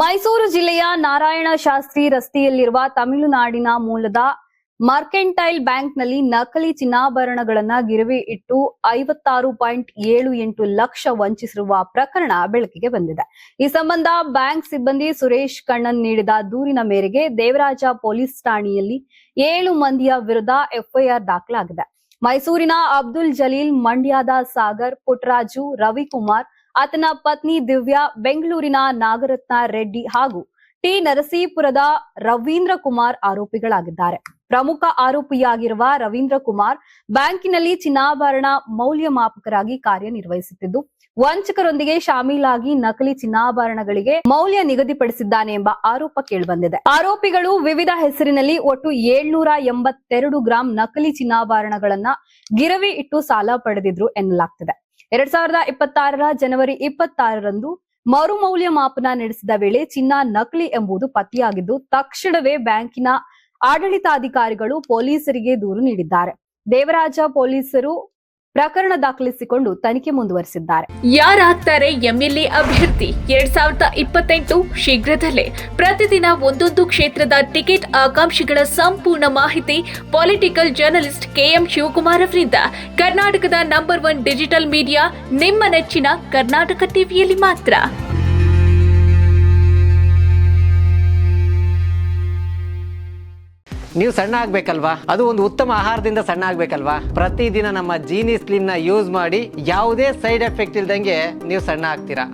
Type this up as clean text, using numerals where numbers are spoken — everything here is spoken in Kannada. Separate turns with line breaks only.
ಮೈಸೂರು ಜಿಲ್ಲೆಯ ನಾರಾಯಣ ಶಾಸ್ತ್ರಿ ರಸ್ತೆಯಲ್ಲಿರುವ ತಮಿಳುನಾಡಿನ ಮೂಲದ ಮರ್ಕೆಂಟೈಲ್ ಬ್ಯಾಂಕ್ನಲ್ಲಿ ನಕಲಿ ಚಿನ್ನಾಭರಣಗಳನ್ನ ಗಿರವಿ ಇಟ್ಟು 56.78 ಲಕ್ಷ ವಂಚಿಸಿರುವ ಪ್ರಕರಣ ಬೆಳಕಿಗೆ ಬಂದಿದೆ. ಈ ಸಂಬಂಧ ಬ್ಯಾಂಕ್ ಸಿಬ್ಬಂದಿ ಸುರೇಶ್ ಕಣ್ಣನ್ ನೀಡಿದ ದೂರಿನ ಮೇರೆಗೆ ದೇವರಾಜ ಪೊಲೀಸ್ ಠಾಣೆಯಲ್ಲಿ 7 ಮಂದಿಯ ವಿರುದ್ಧ ಎಫ್ಐಆರ್ ದಾಖಲಾಗಿದೆ. ಮೈಸೂರಿನ ಅಬ್ದುಲ್ ಜಲೀಲ್, ಮಂಡ್ಯದ ಸಾಗರ್, ಪುಟ್ಟರಾಜು, ರವಿಕುಮಾರ್, ಆತನ ಪತ್ನಿ ದಿವ್ಯಾ, ಬೆಂಗಳೂರಿನ ನಾಗರತ್ನ ರೆಡ್ಡಿ ಹಾಗೂ ಟಿ ನರಸೀಪುರದ ರವೀಂದ್ರ ಕುಮಾರ್ ಆರೋಪಿಗಳಾಗಿದ್ದಾರೆ. ಪ್ರಮುಖ ಆರೋಪಿಯಾಗಿರುವ ರವೀಂದ್ರ ಕುಮಾರ್ ಬ್ಯಾಂಕಿನಲ್ಲಿ ಚಿನ್ನಾಭರಣ ಮೌಲ್ಯಮಾಪಕರಾಗಿ ಕಾರ್ಯನಿರ್ವಹಿಸುತ್ತಿದ್ದು, ವಂಚಕರೊಂದಿಗೆ ಶಾಮೀಲಾಗಿ ನಕಲಿ ಚಿನ್ನಾಭರಣಗಳಿಗೆ ಮೌಲ್ಯ ನಿಗದಿಪಡಿಸಿದ್ದಾನೆ ಎಂಬ ಆರೋಪ ಕೇಳಿಬಂದಿದೆ. ಆರೋಪಿಗಳು ವಿವಿಧ ಹೆಸರಿನಲ್ಲಿ ಒಟ್ಟು 782 ಗ್ರಾಂ ನಕಲಿ ಚಿನ್ನಾಭರಣಗಳನ್ನ ಗಿರವಿ ಇಟ್ಟು ಸಾಲ ಪಡೆದಿದ್ರು ಎನ್ನಲಾಗ್ತಿದೆ. 2026 ಜನವರಿ 26ರಂದು ಮರು ಮೌಲ್ಯಮಾಪನ ನಡೆಸಿದ ವೇಳೆ ಚಿನ್ನ ನಕಲಿ ಎಂಬುದು ಪತ್ತೆಯಾಗಿದ್ದು, ತಕ್ಷಣವೇ ಬ್ಯಾಂಕಿನ ಆಡಳಿತಾಧಿಕಾರಿಗಳು ಪೊಲೀಸರಿಗೆ ದೂರು ನೀಡಿದ್ದಾರೆ. ದೇವರಾಜ ಪೊಲೀಸರು ಪ್ರಕರಣ ದಾಖಲಿಸಿಕೊಂಡು ತನಿಖೆ ಮುಂದುವರೆಸಿದ್ದಾರೆ.
ಯಾರಾಗ್ತಾರೆ ಎಂಎಲ್ಎ ಅಭ್ಯರ್ಥಿ 2028 ಶೀಘ್ರದಲ್ಲೇ. ಪ್ರತಿದಿನ ಒಂದೊಂದು ಕ್ಷೇತ್ರದ ಟಿಕೆಟ್ ಆಕಾಂಕ್ಷಿಗಳ ಸಂಪೂರ್ಣ ಮಾಹಿತಿ ಪೊಲಿಟಿಕಲ್ ಜರ್ನಲಿಸ್ಟ್ ಕೆಎಂ ಶಿವಕುಮಾರ್ ಅವರಿಂದ. ಕರ್ನಾಟಕದ ನಂಬರ್ 1 ಡಿಜಿಟಲ್ ಮೀಡಿಯಾ ನಿಮ್ಮ ನೆಚ್ಚಿನ ಕರ್ನಾಟಕ ಟಿವಿಯಲ್ಲಿ ಮಾತ್ರ.
ನೀವು ಸಣ್ಣ ಆಗ್ಬೇಕಲ್ವಾ? ಅದು ಒಂದು ಉತ್ತಮ ಆಹಾರದಿಂದ ಸಣ್ಣ ಆಗ್ಬೇಕಲ್ವಾ? ಪ್ರತಿದಿನ ನಮ್ಮ ಜೀನಿ ಸ್ಲಿಮ್ ನ ಯೂಸ್ ಮಾಡಿ ಯಾವುದೇ ಸೈಡ್ ಎಫೆಕ್ಟ್ ಇಲ್ದಂಗೆ ನೀವು ಸಣ್ಣ ಆಗ್ತೀರಾ.